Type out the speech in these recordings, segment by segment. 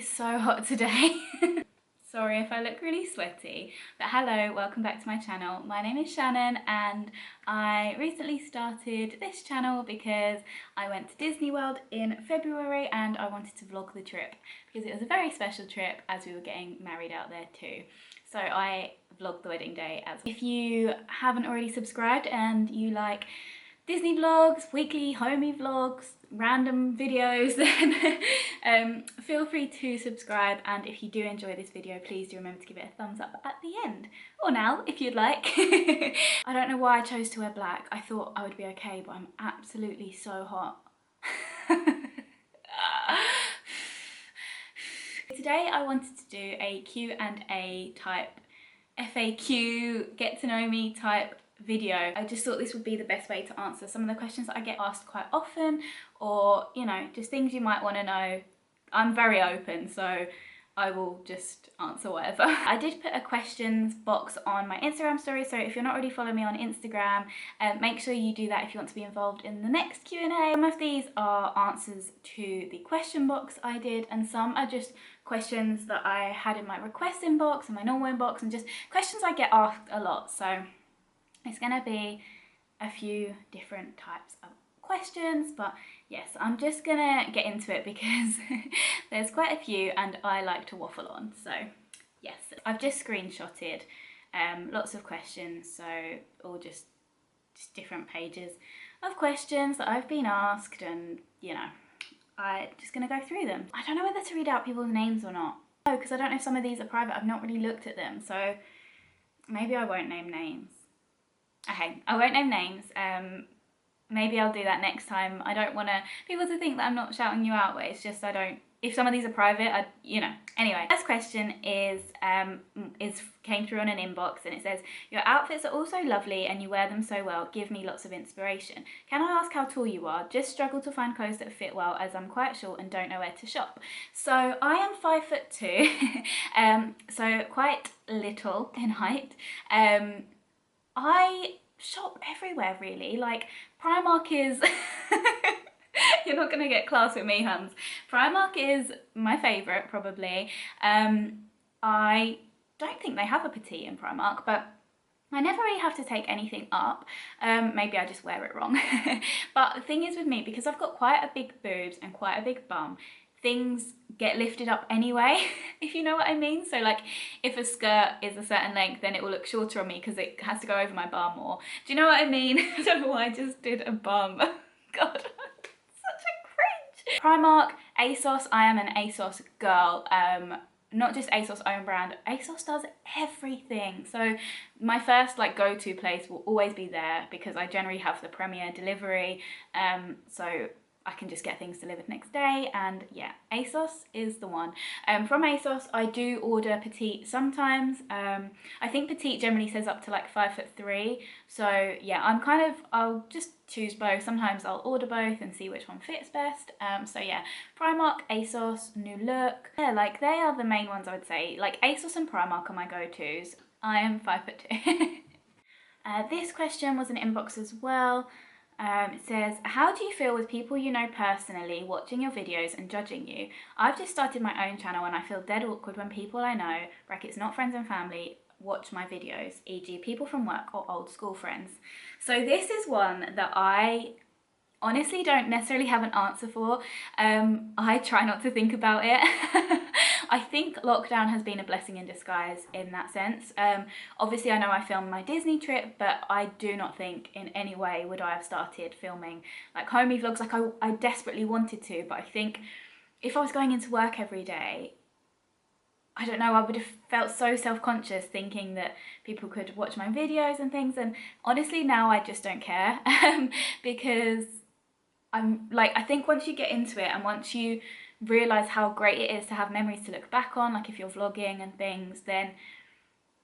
is so hot today. Sorry if I look really sweaty, but hello, welcome back to my channel. My name is Shannon and I recently started this channel because I went to Disney World in February and I wanted to vlog the trip because it was a very special trip as we were getting married out there too. So I vlogged the wedding day as well. If you haven't already subscribed and you like Disney vlogs, weekly homey vlogs, random videos, then feel free to subscribe, and if you do enjoy this video, please do remember to give it a thumbs up at the end, or now if you'd like. I don't know why I chose to wear black. I thought I would be okay, but I'm absolutely so hot. Today I wanted to do a Q&A type, FAQ, get to know me type video. I just thought this would be the best way to answer some of the questions that I get asked quite often, or you know, just things you might want to know. I'm very open, so I will just answer whatever. I did put a questions box on my Instagram story, so if you're not already following me on Instagram, make sure you do that if you want to be involved in the next Q&A. Some of these are answers to the question box I did, and some are just questions that I had in my request inbox and my normal inbox, and just questions I get asked a lot. So it's gonna be a few different types of questions, but yes, I'm just gonna get into it because there's quite a few and I like to waffle on. So yes, I've just screenshotted lots of questions, so all just different pages of questions that I've been asked, and you know, I'm just gonna go through them. I don't know whether to read out people's names or not. Oh, because I don't know if some of these are private. I've not really looked at them, so maybe I won't name names. Okay, I won't name names. Maybe I'll do that next time. I don't want people to think that I'm not shouting you out, but it's just I don't. If some of these are private, you know. Anyway, first question is came through on an inbox, and it says, "Your outfits are also lovely and you wear them so well. Give me lots of inspiration. Can I ask how tall you are? Just struggle to find clothes that fit well as I'm quite short and don't know where to shop." So I am 5'2", so quite little in height. I shop everywhere really. Like Primark is you're not gonna get class with me, Hans. Primark is my favourite probably. I don't think they have a petite in Primark, but I never really have to take anything up. Maybe I just wear it wrong. But the thing is with me, because I've got quite a big boobs and quite a big bum, things get lifted up anyway, if you know what I mean. So like if a skirt is a certain length, then it will look shorter on me because it has to go over my bum more. Do you know what I mean? I don't know why I just did a bum. God, such a cringe. Primark, ASOS, I am an ASOS girl. Not just ASOS own brand, ASOS does everything. So my first like go-to place will always be there because I generally have the Premier delivery. So I can just get things delivered next day, and yeah, ASOS is the one. From ASOS, I do order petite sometimes. I think petite generally says up to like 5'3", so yeah, I'll just choose both. Sometimes I'll order both and see which one fits best. So yeah, Primark, ASOS, New Look, yeah, like they are the main ones I would say. Like ASOS and Primark are my go-tos. I am 5'2". This question was an inbox as well. It says, "How do you feel with people you know personally watching your videos and judging you? I've just started my own channel and I feel dead awkward when people I know, brackets not friends and family, watch my videos, e.g. people from work or old school friends." So this is one that I honestly don't necessarily have an answer for. I try not to think about it. I think lockdown has been a blessing in disguise in that sense. Obviously I know I filmed my Disney trip, but I do not think in any way would I have started filming like homey vlogs like I desperately wanted to, but I think if I was going into work every day, I don't know, I would have felt so self-conscious thinking that people could watch my videos and things, and honestly now I just don't care. Because I'm like, I think once you get into it and once you realise how great it is to have memories to look back on, like if you're vlogging and things, then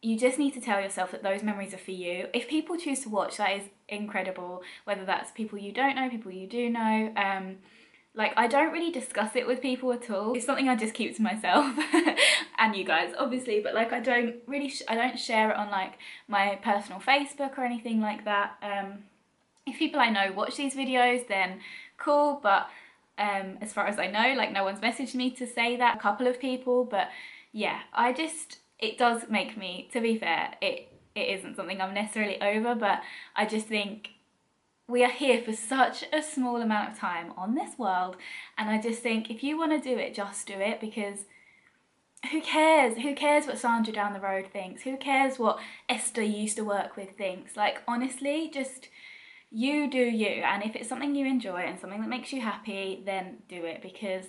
you just need to tell yourself that those memories are for you. If people choose to watch, that is incredible, whether that's people you don't know, people you do know. Like I don't really discuss it with people at all. It's something I just keep to myself and you guys obviously, but like I don't share it on like my personal Facebook or anything like that. If people I know watch these videos, then cool, but as far as I know. Like, no one's messaged me to say that. A couple of people, but yeah, it does make me, to be fair, it isn't something I'm necessarily over, but I just think we are here for such a small amount of time on this world, and I just think if you want to do it, just do it, because who cares? Who cares what Sandra down the road thinks? Who cares what Esther you used to work with thinks? Like, honestly, just you do you, and if it's something you enjoy and something that makes you happy, then do it. Because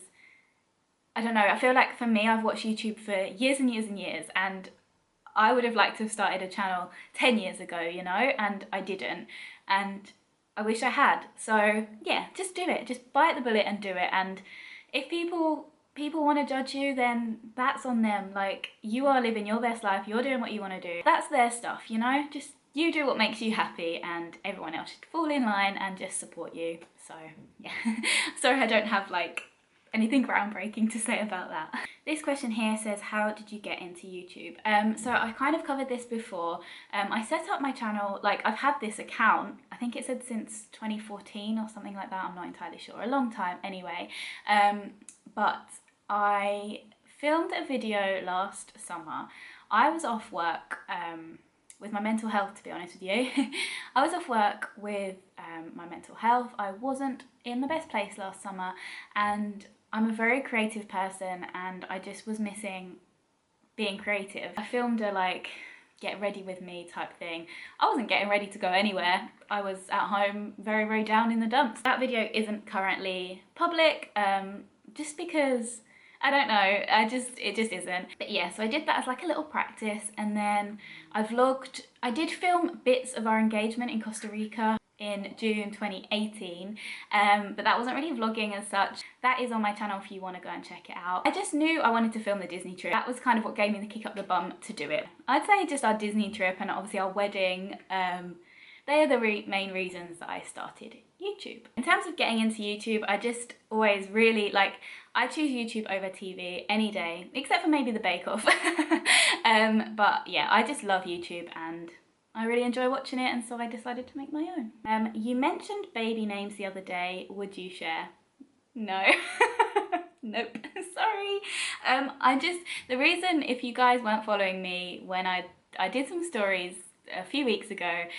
I don't know, I feel like for me, I've watched YouTube for years and years and years, and I would have liked to have started a channel 10 years ago, you know, and I didn't, and I wish I had. So yeah, just do it, just bite the bullet and do it. And if people want to judge you, then that's on them. Like, you are living your best life, you're doing what you want to do, that's their stuff, you know. Just you do what makes you happy, and everyone else should fall in line and just support you. So yeah. Sorry I don't have like anything groundbreaking to say about that. This question here says, how did you get into YouTube? So I kind of covered this before. I set up my channel, like, I've had this account, I think it said since 2014 or something like that, I'm not entirely sure, a long time anyway. But I filmed a video last summer. I was off work with my mental health, to be honest with you. I was off work with my mental health. I wasn't in the best place last summer, and I'm a very creative person, and I just was missing being creative. I filmed a like get ready with me type thing. I wasn't getting ready to go anywhere. I was at home very, very down in the dumps. That video isn't currently public, just because I don't know, it just isn't. But yeah, so I did that as like a little practice, and then I vlogged. I did film bits of our engagement in Costa Rica in June 2018, but that wasn't really vlogging as such. That is on my channel if you want to go and check it out. I just knew I wanted to film the Disney trip. That was kind of what gave me the kick up the bum to do it. I'd say just our Disney trip and obviously our wedding, they are the main reasons that I started YouTube. In terms of getting into YouTube, I just always really like, I choose YouTube over TV any day, except for maybe the Bake Off. But yeah, I just love YouTube and I really enjoy watching it, and so I decided to make my own. You mentioned baby names the other day. Would you share? No. Nope. Sorry. The reason, if you guys weren't following me when I did some stories a few weeks ago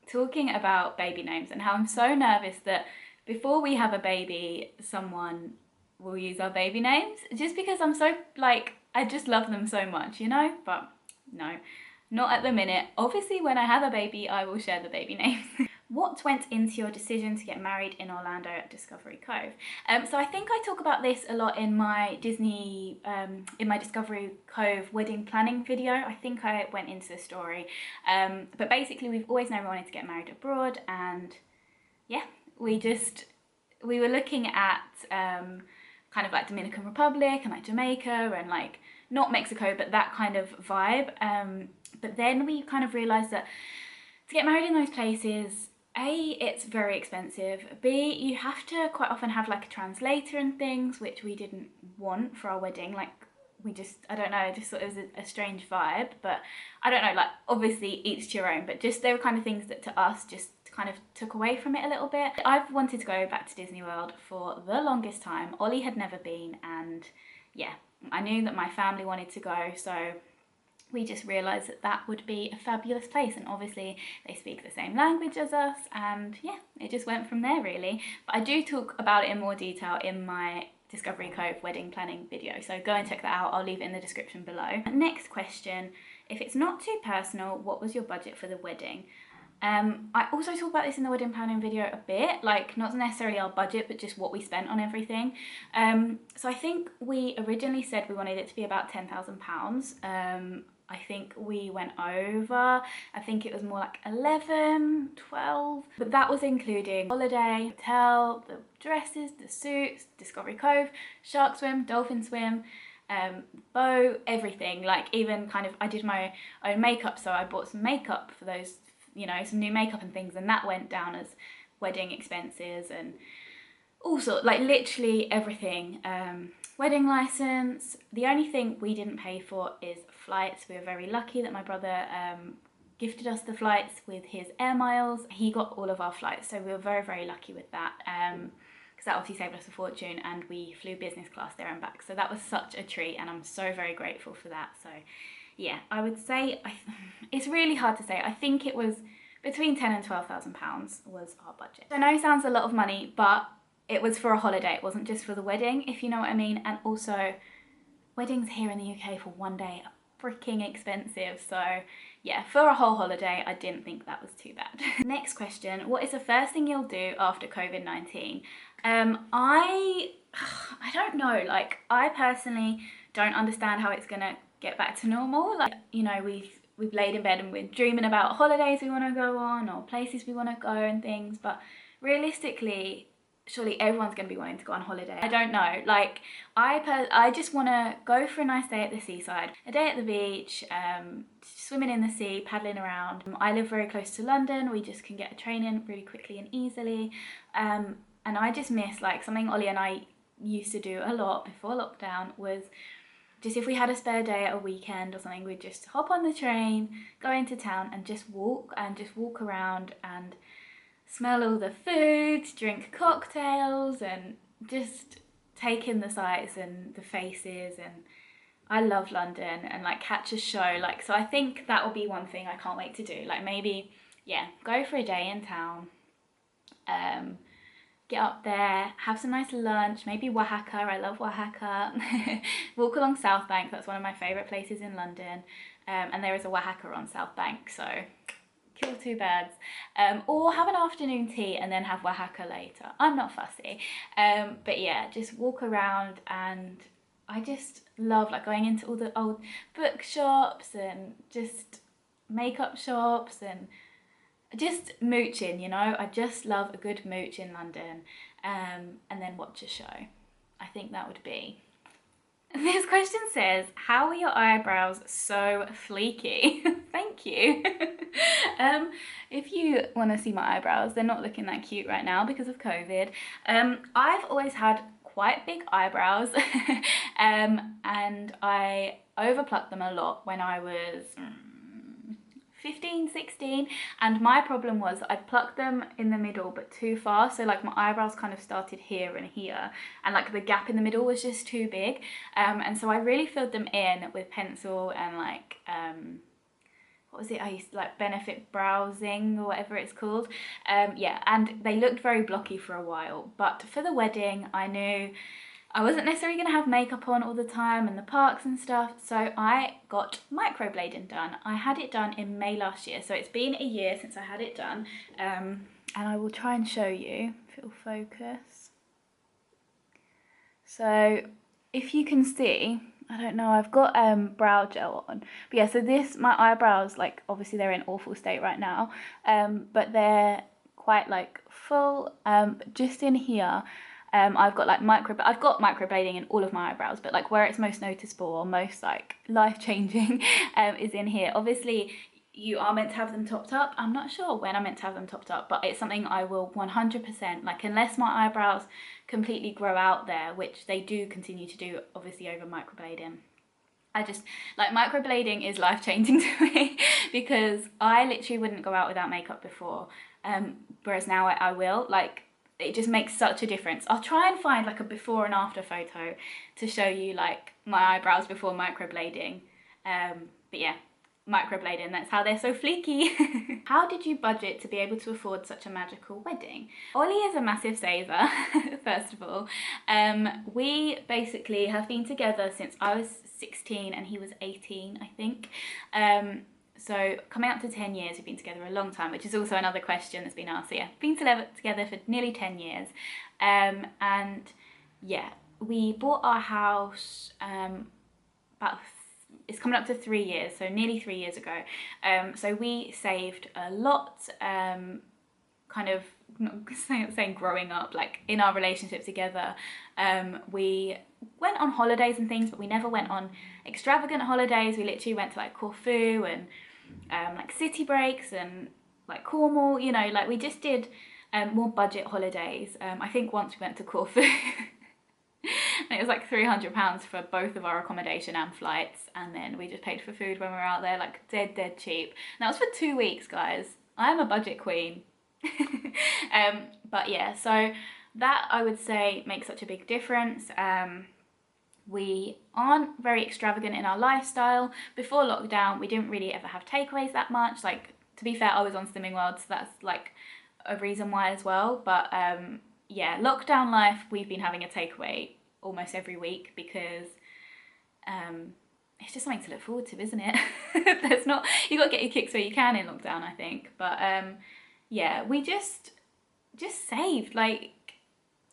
talking about baby names and how I'm so nervous that before we have a baby, someone will use our baby names, just because I'm so, like, I just love them so much, you know? But no. Not at the minute. Obviously, when I have a baby, I will share the baby names. What went into your decision to get married in Orlando at Discovery Cove? So I think I talk about this a lot in my Discovery Cove wedding planning video. I think I went into the story. But basically, we've always known we wanted to get married abroad, and yeah, we were looking at kind of like Dominican Republic and like Jamaica and like, not Mexico, but that kind of vibe. But then we kind of realised that to get married in those places, A, it's very expensive. B, you have to quite often have like a translator and things, which we didn't want for our wedding. Like, I don't know, I just thought it was a strange vibe. But I don't know, like, obviously each to your own, but just there were kind of things that to us just kind of took away from it a little bit. I've wanted to go back to Disney World for the longest time. Ollie had never been, and yeah, I knew that my family wanted to go, so we just realised that that would be a fabulous place, and obviously they speak the same language as us, and yeah, it just went from there really. But I do talk about it in more detail in my Discovery Cove wedding planning video, so go and check that out. I'll leave it in the description below. Next question, if it's not too personal, what was your budget for the wedding? I also talk about this in the wedding planning video a bit, like not necessarily our budget, but just what we spent on everything. So I think we originally said we wanted it to be about £10,000. I think we went over. I think it was more like 11, 12, but that was including holiday, hotel, the dresses, the suits, Discovery Cove, shark swim, dolphin swim, bow, everything. Like, even kind of, I did my own makeup, so I bought some makeup for those, you know, some new makeup and things, and that went down as wedding expenses and also like literally everything. Wedding license. The only thing we didn't pay for is flights. We were very lucky that my brother gifted us the flights with his air miles. He got all of our flights, so we were very, very lucky with that. Because because that obviously saved us a fortune, and we flew business class there and back. So that was such a treat, and I'm so very grateful for that. So yeah, I would say, it's really hard to say. I think it was between £10,000 and £12,000 was our budget. I know it sounds a lot of money, but it was for a holiday. It wasn't just for the wedding, if you know what I mean. And also, weddings here in the UK for one day are freaking expensive. So yeah, for a whole holiday, I didn't think that was too bad. Next question, what is the first thing you'll do after COVID-19? I don't know, like, I personally don't understand how it's gonna get back to normal. Like, you know, we've laid in bed and we're dreaming about holidays we want to go on or places we want to go and things, but realistically, surely everyone's going to be wanting to go on holiday. I don't know, like, I just want to go for a nice day at the seaside, a day at the beach, swimming in the sea, paddling around. I live very close to London. We just can get a train in really quickly and easily, and I just miss, like, something Ollie and I used to do a lot before lockdown was just, if we had a spare day at a weekend or something, we'd just hop on the train, go into town and just walk around and smell all the food, drink cocktails and just take in the sights and the faces. And I love London, and like catch a show. Like, so I think that will be one thing I can't wait to do. Like, maybe, yeah, go for a day in town, get up there, have some nice lunch, maybe Oaxaca, I love Oaxaca. Walk along South Bank, that's one of my favourite places in London, and there is a Oaxaca on South Bank, so kill two birds. Or have an afternoon tea and then have Oaxaca later. I'm not fussy, but yeah, just walk around. And I just love, like, going into all the old bookshops and just makeup shops and just mooching, you know. I just love a good mooch in London, and then watch a show. I think that would be. This question says, how are your eyebrows so fleeky? Thank you. If you want to see my eyebrows, they're not looking that cute right now because of COVID. I've always had quite big eyebrows, and I overplucked them a lot when I was 15, 16, and my problem was I'd pluck them in the middle but too far, so like my eyebrows kind of started here and here, and like the gap in the middle was just too big, and so I really filled them in with pencil and like what was it I used to, like, Benefit Browsing or whatever it's called, yeah, and they looked very blocky for a while. But for the wedding, I knew I wasn't necessarily going to have makeup on all the time and the parks and stuff, so I got microblading done. I had it done in May last year, so it's been a year since I had it done, and I will try and show you if it will focus. So if you can see, I don't know, I've got brow gel on, but yeah, so this, my eyebrows, like, obviously they're in awful state right now, but they're quite like full, but just in here, I've got like microblading in all of my eyebrows, but like where it's most noticeable or most like life-changing is in here. Obviously you are meant to have them topped up. I'm not sure when I'm meant to have them topped up, but it's something I will 100%, like, unless my eyebrows completely grow out there, which they do continue to do obviously over microblading. I just, like, microblading is life-changing to me because I literally wouldn't go out without makeup before, whereas now I will. Like, it just makes such a difference. I'll try and find like a before and after photo to show you like my eyebrows before microblading, but yeah, microblading, that's how they're so fleeky. How did you budget to be able to afford such a magical wedding? Ollie is a massive saver, first of all. We basically have been together since I was 16 and he was 18, I think. So coming up to 10 years, we've been together a long time, which is also another question that's been asked. So yeah, been together for nearly 10 years. And yeah, we bought our house it's coming up to 3 years, so nearly 3 years ago. So we saved a lot, kind of, not saying growing up, like in our relationship together. We went on holidays and things, but we never went on extravagant holidays. We literally went to like Corfu and like city breaks and like Cornwall, you know, like we just did more budget holidays. I think once we went to Corfu and it was like £300 for both of our accommodation and flights, and then we just paid for food when we were out there, like dead cheap. And that was for 2 weeks, guys. I am a budget queen. But yeah, so that I would say makes such a big difference. We aren't very extravagant in our lifestyle. Before lockdown, we didn't really ever have takeaways that much. Like, to be fair, I was on Slimming World, so that's like a reason why as well. But yeah, lockdown life, we've been having a takeaway almost every week because it's just something to look forward to, isn't it? There's not, you got to get your kicks where you can in lockdown, I think. But yeah, we just saved. Like,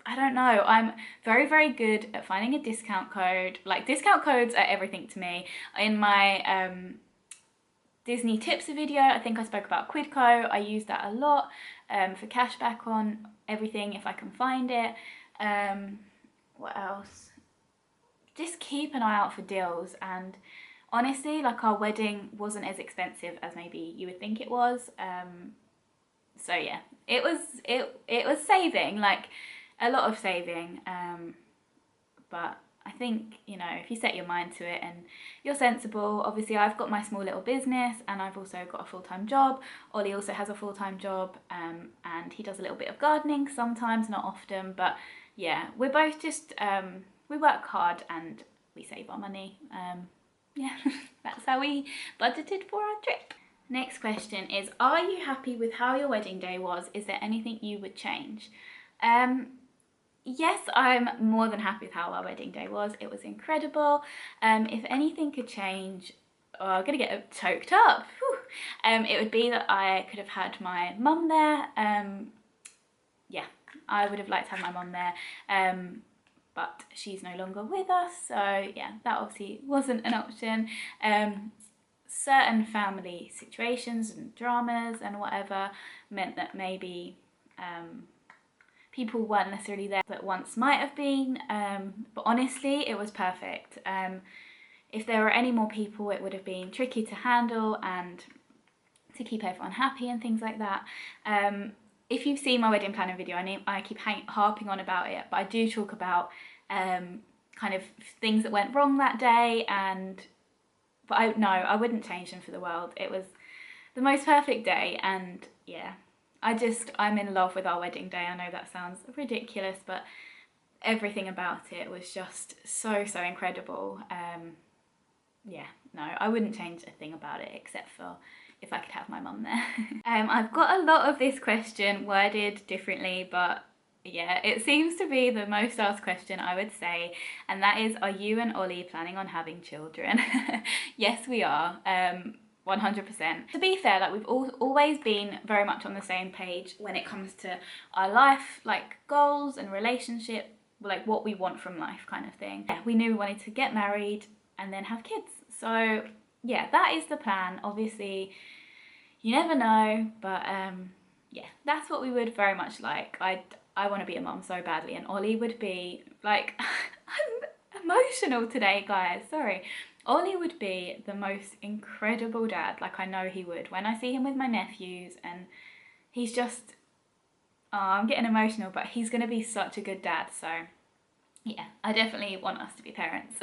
I don't know, I'm very, very good at finding a discount code. Like, discount codes are everything to me. In my Disney tips video, I think I spoke about Quidco. I use that a lot for cashback on everything if I can find it. What else? Just keep an eye out for deals. And honestly, like, our wedding wasn't as expensive as maybe you would think it was. So yeah, it was saving, like a lot of saving. But I think, you know, if you set your mind to it and you're sensible. Obviously I've got my small little business and I've also got a full-time job. Ollie also has a full-time job, and he does a little bit of gardening sometimes, not often, but yeah, we're both just we work hard and we save our money. Yeah, that's how we budgeted for our trip. Next question is, are you happy with how your wedding day was? Is there anything you would change? Yes, I'm more than happy with how our wedding day was. It was incredible. If anything could change, oh, I'm gonna get choked up. It would be that I could have had my mum there. Yeah, I would have liked to have my mum there. But she's no longer with us, so yeah, that obviously wasn't an option. Certain family situations and dramas and whatever meant that maybe people weren't necessarily there that once might have been, but honestly it was perfect. If there were any more people, it would have been tricky to handle and to keep everyone happy and things like that. If you've seen my wedding planning video, I keep harping on about it, but I do talk about kind of things that went wrong that day, but I wouldn't change them for the world. It was the most perfect day, and yeah, I'm in love with our wedding day. I know that sounds ridiculous, but everything about it was just so incredible. Yeah, no, I wouldn't change a thing about it except for if I could have my mum there. I've got a lot of this question worded differently, but yeah, it seems to be the most asked question, I would say, and that is, are you and Ollie planning on having children? Yes, we are. 100%. To be fair, like, we've always been very much on the same page when it comes to our life, like goals and relationship, like what we want from life kind of thing. Yeah, we knew we wanted to get married and then have kids. So yeah, that is the plan. Obviously, you never know, but yeah, that's what we would very much like. I want to be a mum so badly, and Ollie would be like, I'm emotional today, guys, sorry. Ollie would be the most incredible dad, like I know he would. When I see him with my nephews, and he's just, oh, I'm getting emotional, but he's going to be such a good dad, so yeah, I definitely want us to be parents.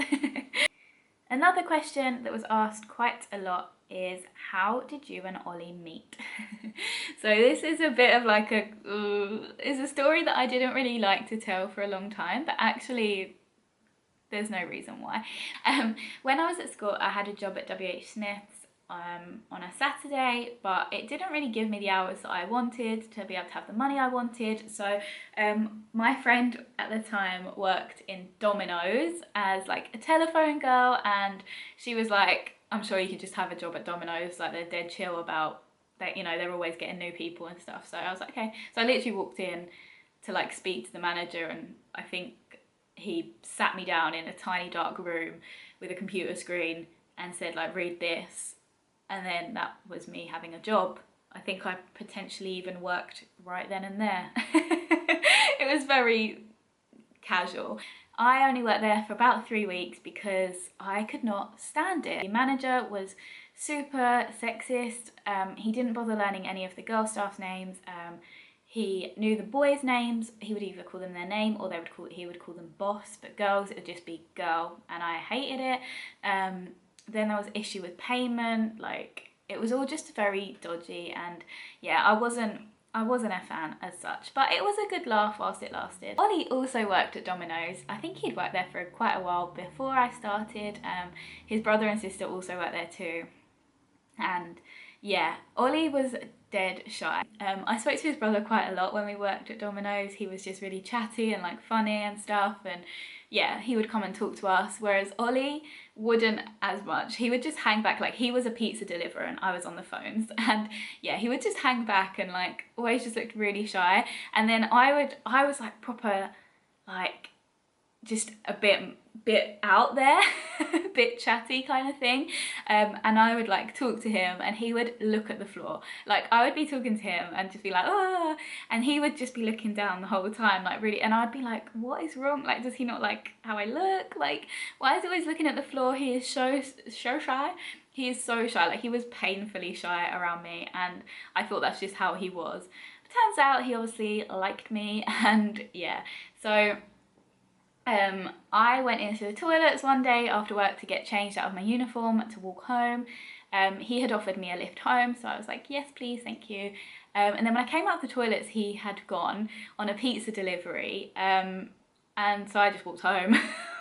Another question that was asked quite a lot is, how did you and Ollie meet? So this is a bit of like it's a story that I didn't really like to tell for a long time, but actually there's no reason why. When I was at school, I had a job at WH Smith's on a Saturday, but it didn't really give me the hours that I wanted to be able to have the money I wanted. So my friend at the time worked in Domino's as like a telephone girl, and she was like, I'm sure you could just have a job at Domino's, like they're dead chill about that, you know, they're always getting new people and stuff. So I was like, okay. So I literally walked in to like speak to the manager, and I think he sat me down in a tiny dark room with a computer screen and said, like, read this. And then that was me having a job. I think I potentially even worked right then and there. It was very casual. I only worked there for about 3 weeks because I could not stand it. The manager was super sexist. He didn't bother learning any of the girl staff's names. He knew the boys' names. He would either call them their name or he would call them boss, but girls, it would just be girl, and I hated it. Then there was issue with payment, like it was all just very dodgy, and yeah, I I wasn't a fan as such, but it was a good laugh whilst it lasted. Ollie also worked at Domino's. I think he'd worked there for quite a while before I started. His brother and sister also worked there too. And yeah, Ollie was dead shy. I spoke to his brother quite a lot when we worked at Domino's. He was just really chatty and like funny and stuff, and yeah, he would come and talk to us, whereas Ollie wouldn't as much. He would just hang back, like he was a pizza deliverer and I was on the phones, and yeah, he would just hang back and like always just looked really shy. And then I was like proper like just a bit out there, a bit chatty kind of thing, and I would like talk to him and he would look at the floor. Like I would be talking to him and just be like, ah, and he would just be looking down the whole time, like really, and I'd be like, what is wrong? Like, does he not like how I look? Like, why is he always looking at the floor? He is so shy. He is so shy. Like he was painfully shy around me, and I thought that's just how he was. But turns out he obviously liked me, and yeah, so I went into the toilets one day after work to get changed out of my uniform to walk home. He had offered me a lift home, so I was like, yes please, thank you. And then when I came out of the toilets, he had gone on a pizza delivery, and so I just walked home.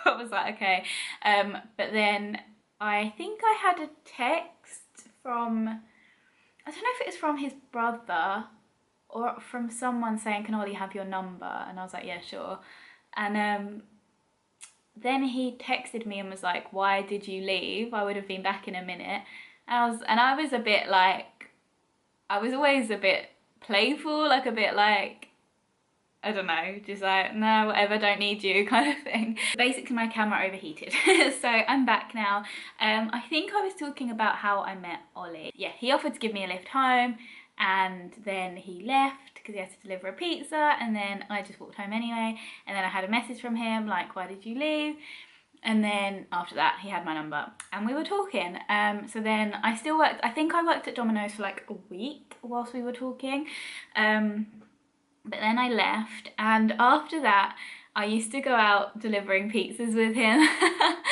I was like, okay. But then I think I had a text from, I don't know if it was from his brother or from someone saying, can Ollie have your number? And I was like, yeah, sure. And then he texted me and was like, why did you leave? I would have been back in a minute. And I was a bit like, I was always a bit playful, like a bit like, I don't know, just like, no, whatever, don't need you kind of thing. Basically my camera overheated, so I'm back now. I think I was talking about how I met Ollie. Yeah, he offered to give me a lift home, and then he left because he had to deliver a pizza, and then I just walked home anyway. And then I had a message from him like, why did you leave? And then after that he had my number and we were talking. So then I still worked, I think I worked at Domino's for like a week whilst we were talking, but then I left, and after that I used to go out delivering pizzas with him.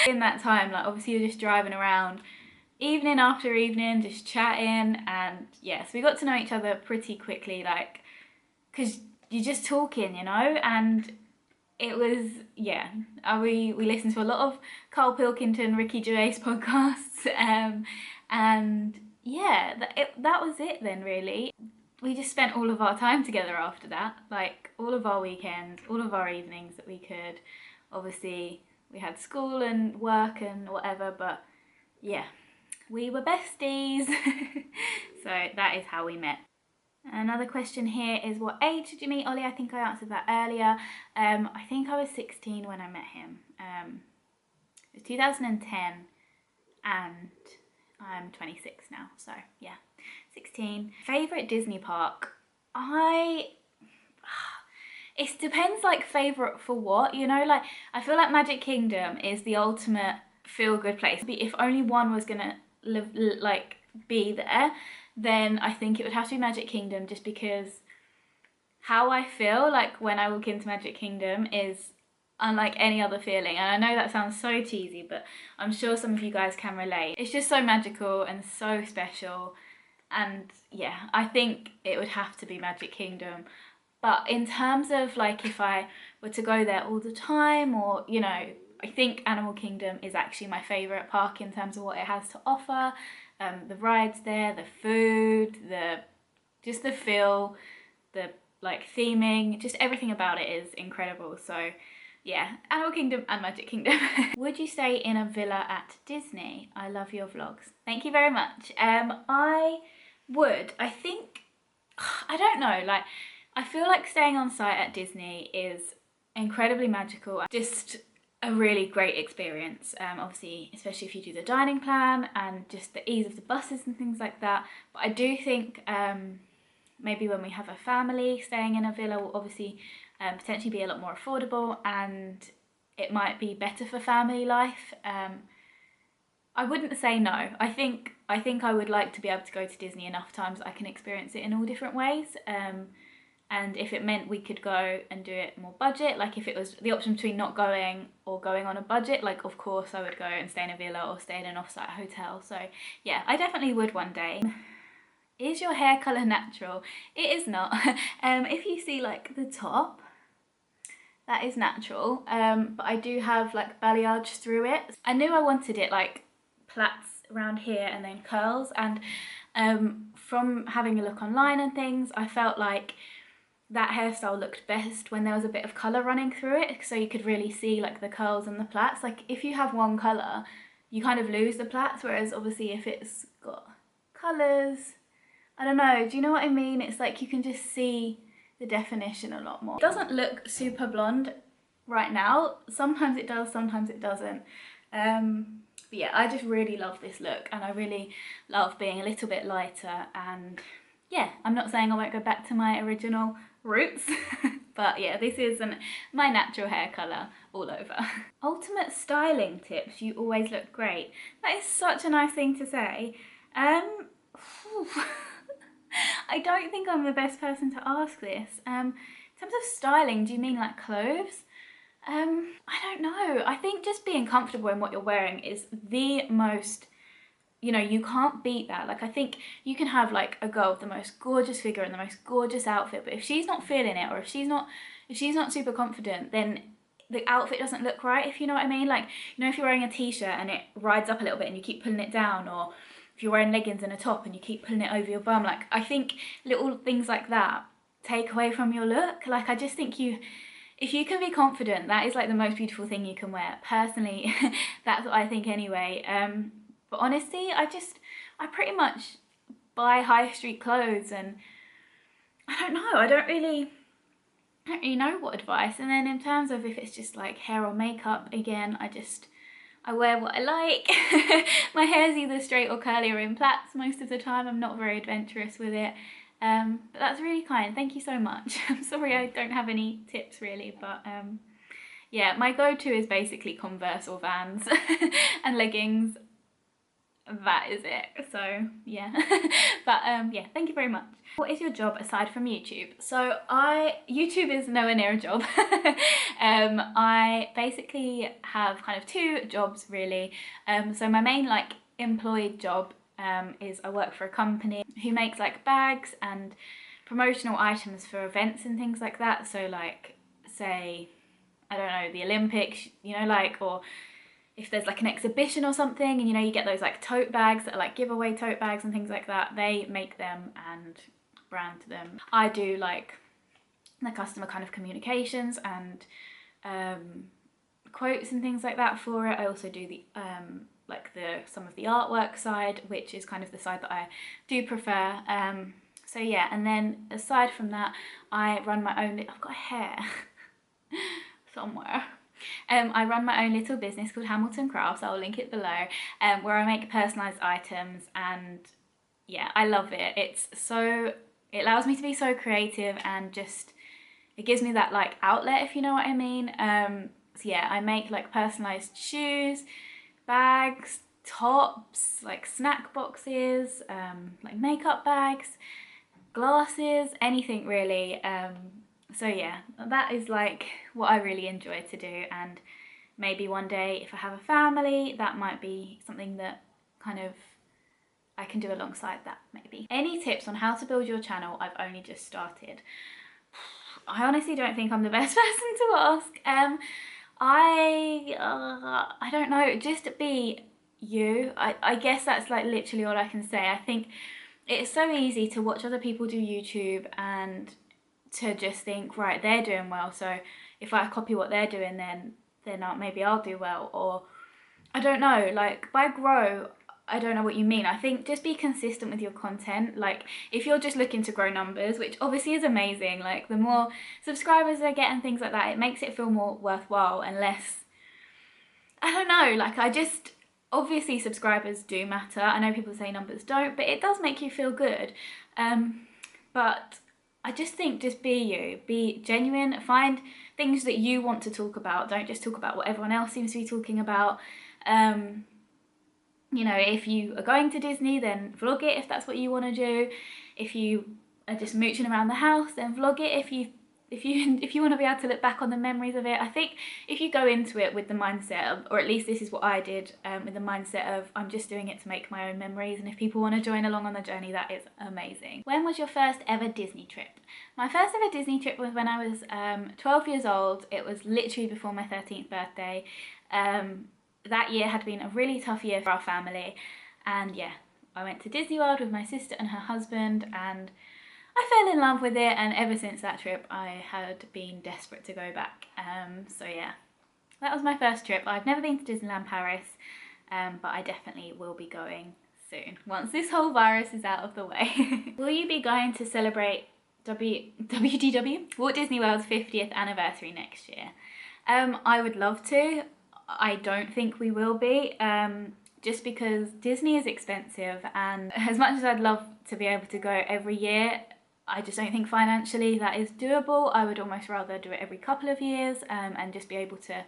In that time, like obviously you're just driving around evening after evening, just chatting, and yeah, so we got to know each other pretty quickly, like, because you're just talking, you know, and it was, yeah, we listened to a lot of Carl Pilkington, Ricky Gervais podcasts, and yeah, that was it then really. We just spent all of our time together after that, like all of our weekends, all of our evenings that we could. Obviously we had school and work and whatever, but yeah, we were besties. So that is how we met. Another question here is, what age did you meet Ollie? I think I answered that earlier. I think I was 16 when I met him. It was 2010 and I'm 26 now, so yeah, 16. Favourite Disney park? It depends, like favourite for what, you know, like I feel like Magic Kingdom is the ultimate feel-good place. If only one was gonna live, like be there, then I think it would have to be Magic Kingdom, just because how I feel like when I walk into Magic Kingdom is unlike any other feeling. And I know that sounds so cheesy, but I'm sure some of you guys can relate. It's just so magical and so special, and yeah, I think it would have to be Magic Kingdom. But in terms of like if I were to go there all the time, or you know, I think Animal Kingdom is actually my favourite park in terms of what it has to offer. The rides there, the food, just the feel, the like theming, just everything about it is incredible. So yeah, Animal Kingdom and Magic Kingdom. Would you stay in a villa at Disney? I love your vlogs. Thank you very much. I would. I think, I don't know, like I feel like staying on site at Disney is incredibly magical. Just a really great experience, obviously, especially if you do the dining plan and just the ease of the buses and things like that. But I do think maybe when we have a family, staying in a villa will obviously potentially be a lot more affordable, and it might be better for family life. I wouldn't say no. I think I would like to be able to go to Disney enough times that I can experience it in all different ways. And if it meant we could go and do it more budget, like if it was the option between not going or going on a budget, like of course I would go and stay in a villa or stay in an off-site hotel. So yeah, I definitely would one day. Is your hair colour natural? It is not. If you see like the top, that is natural, but I do have like balayage through it. I knew I wanted it like plaits around here and then curls, and from having a look online and things, I felt like that hairstyle looked best when there was a bit of colour running through it, so you could really see like the curls and the plaits. Like if you have one colour, you kind of lose the plaits, whereas obviously if it's got colours, I don't know, do you know what I mean? It's like you can just see the definition a lot more. It doesn't look super blonde right now. Sometimes it does, sometimes it doesn't. But yeah, I just really love this look, and I really love being a little bit lighter. And yeah, I'm not saying I won't go back to my original roots, but yeah, this isn't my natural hair colour all over. Ultimate styling tips, you always look great. That is such a nice thing to say. I don't think I'm the best person to ask this. In terms of styling, do you mean like clothes? I don't know. I think just being comfortable in what you're wearing is the most, you know, you can't beat that. Like I think you can have like a girl with the most gorgeous figure and the most gorgeous outfit, but if she's not feeling it, or if she's not super confident, then the outfit doesn't look right, if you know what I mean. Like, you know, if you're wearing a t-shirt and it rides up a little bit and you keep pulling it down, or if you're wearing leggings and a top and you keep pulling it over your bum, like I think little things like that take away from your look. Like I just think if you can be confident, that is like the most beautiful thing you can wear. Personally, that's what I think anyway. But honestly, I pretty much buy high street clothes, and I don't know, I don't really know what advice. And then in terms of if it's just like hair or makeup, again, I wear what I like. My hair's either straight or curly or in plaits most of the time. I'm not very adventurous with it. But that's really kind. Thank you so much. I'm sorry I don't have any tips really, but yeah, my go-to is basically Converse or Vans and leggings. That is it. So yeah. But yeah, thank you very much. What is your job aside from YouTube? So YouTube is nowhere near a job. I basically have kind of two jobs really. So my main like employed job is I work for a company who makes like bags and promotional items for events and things like that. So like, say, I don't know, the Olympics, you know, like, or if there's like an exhibition or something, and you know, you get those like tote bags that are like giveaway tote bags and things like that. They make them and brand them. I do like the customer kind of communications and quotes and things like that for it. I also do the like some of the artwork side, which is kind of the side that I do prefer. So yeah, and then aside from that, I run my own, I've got hair somewhere. I run my own little business called Hamilton Crafts. I'll link it below, where I make personalised items, and yeah, I love it. It allows me to be so creative, and just it gives me that like outlet, if you know what I mean. So yeah, I make like personalised shoes, bags, tops, like snack boxes, like makeup bags, glasses, anything really. So yeah, that is like what I really enjoy to do, and maybe one day if I have a family, that might be something that kind of I can do alongside that maybe. Any tips on how to build your channel? I've only just started. I honestly don't think I'm the best person to ask. I don't know, just be you. I guess that's like literally all I can say. I think it's so easy to watch other people do YouTube and to just think, right, they're doing well, so if I copy what they're doing, then maybe I'll do well. Or I don't know, like by grow, I don't know what you mean. I think just be consistent with your content. Like if you're just looking to grow numbers, which obviously is amazing, like the more subscribers I get and things like that, it makes it feel more worthwhile and less, I don't know, like obviously subscribers do matter. I know people say numbers don't, but it does make you feel good. But I just think just be you, be genuine, find things that you want to talk about. Don't just talk about what everyone else seems to be talking about. You know, if you are going to Disney, then vlog it if that's what you want to do. If you are just mooching around the house, then vlog it. If you if you want to be able to look back on the memories of it. I think if you go into it with the mindset of, or at least this is what I did, with the mindset of I'm just doing it to make my own memories, and if people want to join along on the journey, that is amazing. When was your first ever Disney trip? My first ever Disney trip was when I was 12 years old. It was literally before my 13th birthday. That year had been a really tough year for our family, and yeah, I went to Disney World with my sister and her husband, and I fell in love with it, and ever since that trip I had been desperate to go back. So yeah, that was my first trip. I've never been to Disneyland Paris, but I definitely will be going soon, once this whole virus is out of the way. Will you be going to celebrate WDW? Walt Disney World's 50th anniversary next year? I would love to. I don't think we will be, just because Disney is expensive, and as much as I'd love to be able to go every year, I just don't think financially that is doable. I would almost rather do it every couple of years, and just be able to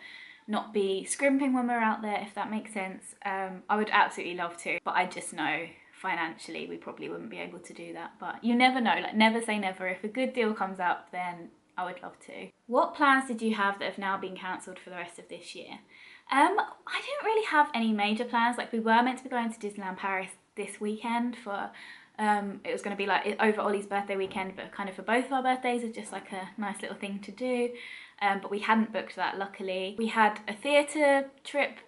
not be scrimping when we're out there, if that makes sense. I would absolutely love to, but I just know financially we probably wouldn't be able to do that. But you never know, like never say never. If a good deal comes up, then I would love to. What plans did you have that have now been cancelled for the rest of this year? I didn't really have any major plans. Like, we were meant to be going to Disneyland Paris this weekend for it was going to be like over Ollie's birthday weekend, but kind of for both of our birthdays, it's just like a nice little thing to do. But we hadn't booked that, luckily. We had a theatre trip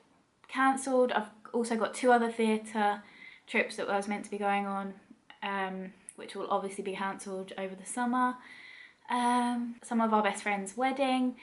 cancelled. I've also got 2 other theatre trips that I was meant to be going on, which will obviously be cancelled over the summer. Some of our best friends' wedding.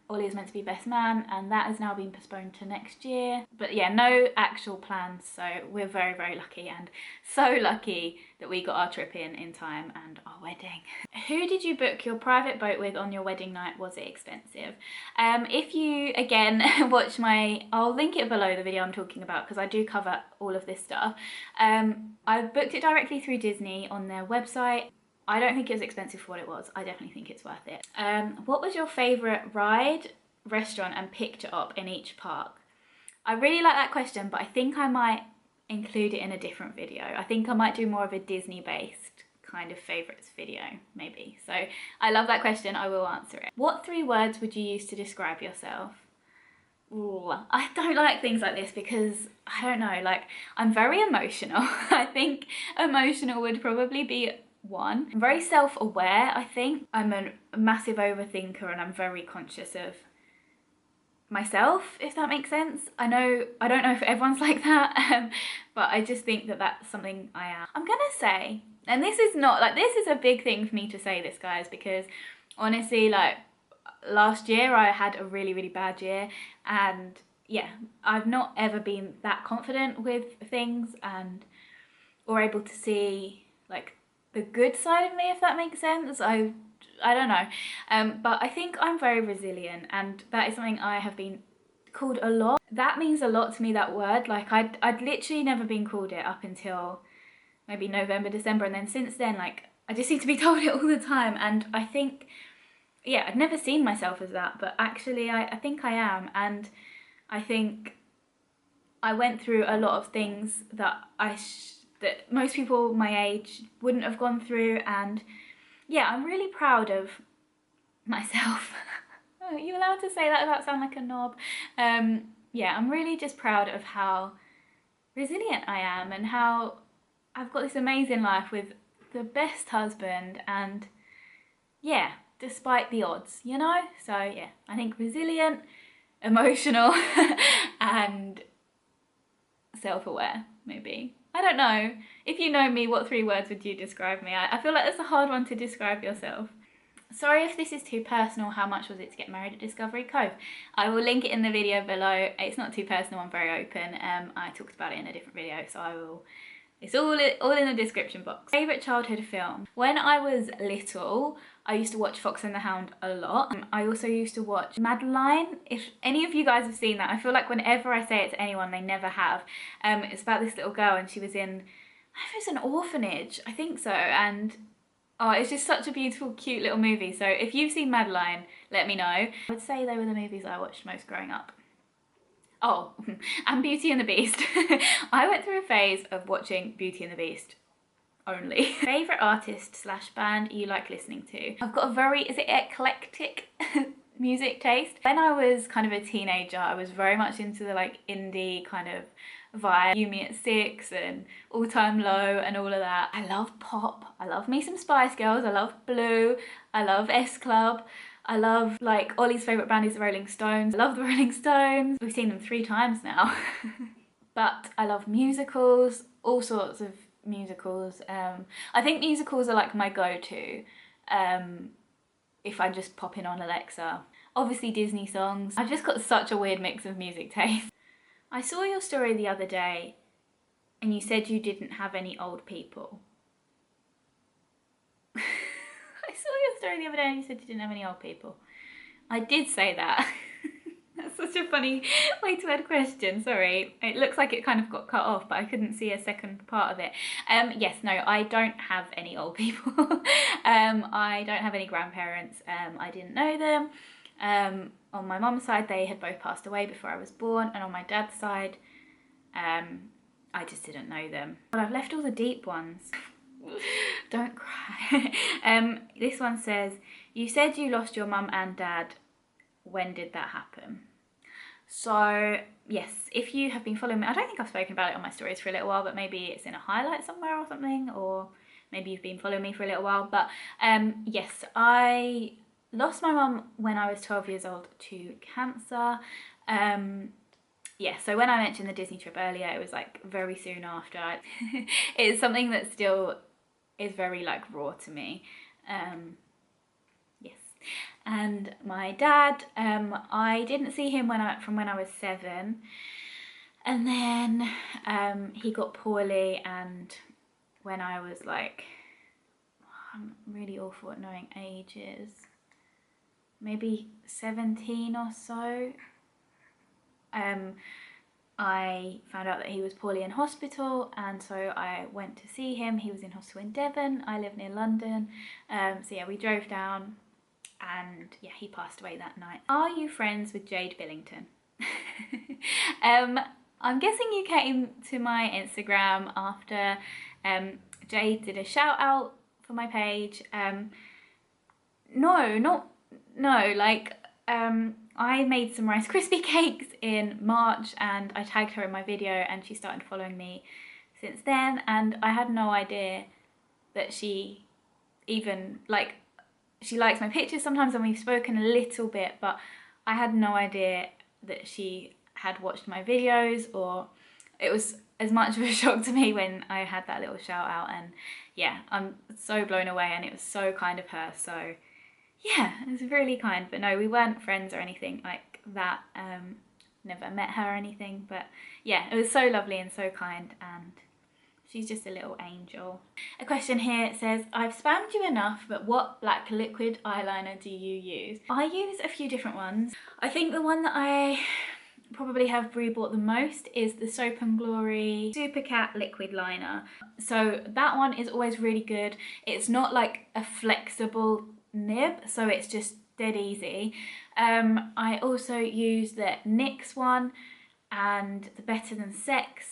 Ollie is meant to be best man, and that has now been postponed to next year. But yeah, no actual plans, so we're very, very lucky, and so lucky that we got our trip in time, and our wedding. Who did you book your private boat with on your wedding night? Was it expensive? If you, again, watch I'll link it below the video I'm talking about, because I do cover all of this stuff. I booked it directly through Disney on their website. I don't think it was expensive for what it was. I definitely think it's worth it. What was your favourite ride, restaurant and picture op in each park? I really like that question, but I think I might include it in a different video. I think I might do more of a Disney based kind of favourites video, maybe. So I love that question, I will answer it. What 3 words would you use to describe yourself? Ooh, I don't like things like this because, I don't know, like, I'm very emotional. I think emotional would probably be 1. I'm very self-aware, I think. I'm a massive overthinker, and I'm very conscious of myself, if that makes sense. I don't know if everyone's like that, but I just think that that's something I am. I'm gonna say, and this is not, like, this is a big thing for me to say this, guys, because honestly, like, last year I had a really, really bad year, and yeah, I've not ever been that confident with things or able to see, like, the good side of me, if that makes sense. I don't know, but I think I'm very resilient, and that is something I have been called a lot. That means a lot to me, that word. Like, I'd literally never been called it up until maybe November, December, and then since then, like, I just seem to be told it all the time, and I think, yeah, I'd never seen myself as that, but actually I think I am, and I think I went through a lot of things that that most people my age wouldn't have gone through, and yeah, I'm really proud of myself. Are you allowed to say that without sounding like a knob? Yeah, I'm really just proud of how resilient I am, and how I've got this amazing life with the best husband, and yeah, despite the odds, you know? So yeah, I think resilient, emotional, and self-aware, maybe. I don't know. If you know me, what 3 words would you describe me? I feel like that's a hard one to describe yourself. Sorry if this is too personal. How much was it to get married at Discovery Cove? I will link it in the video below. It's not too personal, I'm very open. I talked about it in a different video, so I will... It's all in the description box. Favourite childhood film? When I was little, I used to watch Fox and the Hound a lot. I also used to watch Madeline. If any of you guys have seen that, I feel like whenever I say it to anyone, they never have. It's about this little girl, and she was in, I don't know if it was an orphanage, I think so, and oh, it's just such a beautiful, cute little movie. So if you've seen Madeline, let me know. I would say they were the movies I watched most growing up. Oh, and Beauty and the Beast. I went through a phase of watching Beauty and the Beast only. Favourite artist slash band you like listening to? I've got a very, is it eclectic music taste? When I was kind of a teenager, I was very much into the like indie kind of vibe, You Me at 6 and All Time Low and all of that. I love pop, I love me some Spice Girls, I love Blue, I love S Club. I love, like, Ollie's favourite band is the Rolling Stones. I love the Rolling Stones. We've seen them 3 times now. But I love musicals, all sorts of musicals. I think musicals are like my go-to if I just pop in on Alexa. Obviously Disney songs. I've just got such a weird mix of music taste. I saw your story the other day and you said you didn't have any old people. I saw your story the other day and you said you didn't have any old people. I did say that. That's such a funny way to add a question, sorry. It looks like it kind of got cut off, but I couldn't see a second part of it. Yes, no, I don't have any old people. I don't have any grandparents. I didn't know them. On my mum's side, they had both passed away before I was born, and on my dad's side, I just didn't know them. But I've left all the deep ones. Don't cry. This one says, you said you lost your mum and dad. When did that happen? So yes, if you have been following me, I don't think I've spoken about it on my stories for a little while, but maybe it's in a highlight somewhere or something, or maybe you've been following me for a little while. But yes, I lost my mum when I was 12 years old to cancer. Yeah, so when I mentioned the Disney trip earlier, it was like very soon after. It's something that still is very like raw to me. Yes. And my dad, I didn't see him from when I was 7, and then he got poorly, and when I was like, I'm really awful at knowing ages, maybe 17 or so, I found out that he was poorly in hospital, and so I went to see him. He was in hospital in Devon. I live near London, so yeah, we drove down, and yeah, he passed away that night. Are you friends with Jade Billington? I'm guessing you came to my Instagram after Jade did a shout out for my page. I made some Rice Krispie cakes in March and I tagged her in my video, and she started following me since then, and I had no idea that she even, like, she likes my pictures sometimes and we've spoken a little bit, but I had no idea that she had watched my videos, or it was as much of a shock to me when I had that little shout out. And yeah, I'm so blown away, and it was so kind of her. So yeah, it was really kind. But no, we weren't friends or anything like that. Never met her or anything, but yeah, it was so lovely and so kind, and she's just a little angel. A question here says, I've spammed you enough, but what black liquid eyeliner do you use? I use a few different ones. I think the one that I probably have rebought the most is the Soap & Glory Super Cat liquid liner. So that one is always really good. It's not like a flexible nib, so it's just dead easy. I also use the NYX one and the Better Than Sex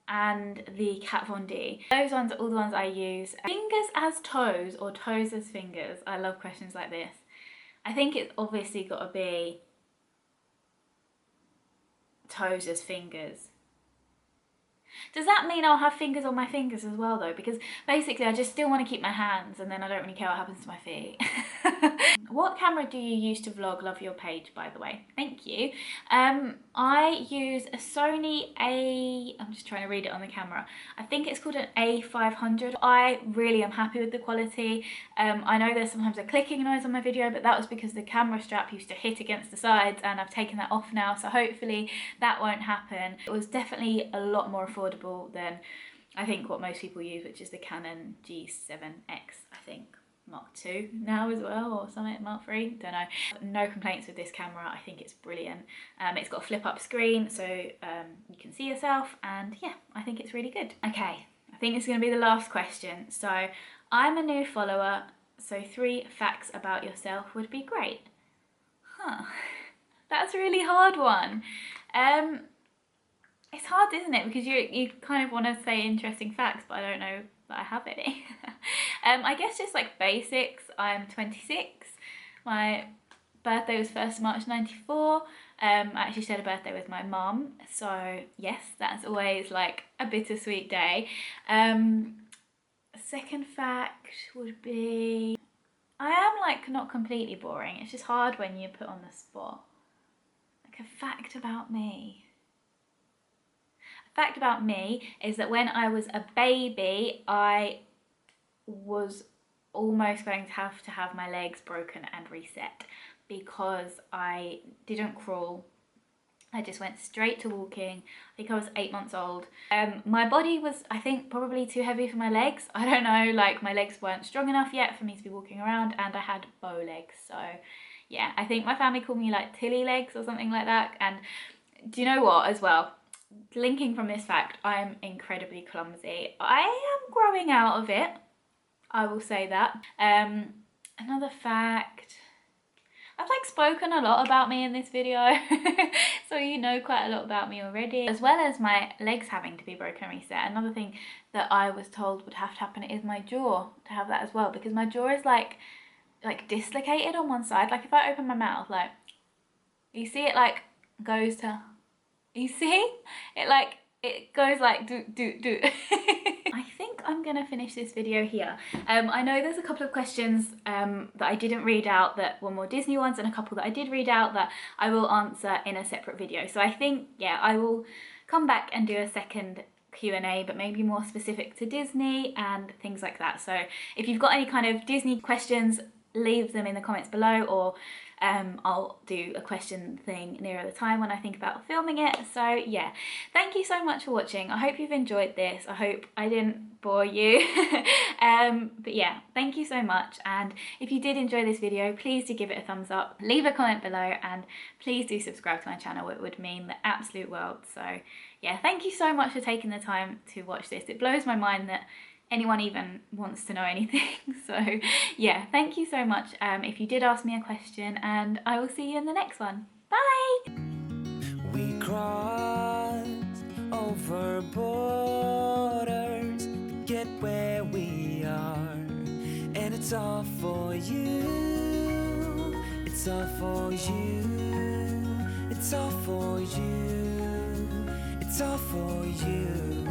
and the Kat Von D. Those ones are all the ones I use. Fingers as toes or toes as fingers? I love questions like this. I think it's obviously got to be toes as fingers. Does that mean I'll have fingers on my fingers as well though? Because basically I just still want to keep my hands, and then I don't really care what happens to my feet. What camera do you use to vlog? Love your page, by the way. Thank you. I use a Sony I'm just trying to read it on the camera. I think it's called an A500. I really am happy with the quality. I know there's sometimes a clicking noise on my video, but that was because the camera strap used to hit against the sides, and I've taken that off now, so hopefully that won't happen. It was definitely a lot more affordable than I think what most people use, which is the Canon G7X, I think. Mark II now as well, or something, Mark III, don't know. No complaints with this camera, I think it's brilliant. It's got a flip up screen, so you can see yourself, and yeah, I think it's really good. Okay, I think this is going to be the last question. So, I'm a new follower, so 3 facts about yourself would be great. Huh, that's a really hard one. It's hard, isn't it? Because you kind of want to say interesting facts, but I don't know that I have any. I guess just like basics. I'm 26. My birthday was 1st of March 94. I actually shared a birthday with my mum, so yes, that's always like a bittersweet day. Second fact would be, I am like not completely boring, it's just hard when you're put on the spot. Like a fact about me. A fact about me is that when I was a baby, I was almost going to have my legs broken and reset because I didn't crawl. I just went straight to walking. I think I was 8 months old. My body was, I think, probably too heavy for my legs. I don't know, like my legs weren't strong enough yet for me to be walking around, and I had bow legs. So yeah, I think my family called me like Tilly legs or something like that. And do you know what as well? Linking from this fact, I'm incredibly clumsy. I am growing out of it, I will say that. Another fact, I've like spoken a lot about me in this video, so you know quite a lot about me already. As well as my legs having to be broken and reset, another thing that I was told would have to happen is my jaw, to have that as well, because my jaw is like dislocated on one side. Like if I open my mouth, like, you see it like goes to, you see? It like, it goes like do. I think I'm gonna finish this video here. I know there's a couple of questions that I didn't read out that were more Disney ones, and a couple that I did read out that I will answer in a separate video. So I think, yeah, I will come back and do a second Q&A, but maybe more specific to Disney and things like that. So if you've got any kind of Disney questions, leave them in the comments below, or I'll do a question thing nearer the time when I think about filming it. So yeah, thank you so much for watching. I hope you've enjoyed this. I hope I didn't bore you. But yeah, thank you so much, and if you did enjoy this video, please do give it a thumbs up, leave a comment below, and please do subscribe to my channel. It would mean the absolute world. So yeah, thank you so much for taking the time to watch this. It blows my mind that anyone even wants to know anything. So yeah, thank you so much if you did ask me a question, and I will see you in the next one. Bye! We crossed over borders to get where we are, and it's all for you, it's all for you, it's all for you, it's all for you.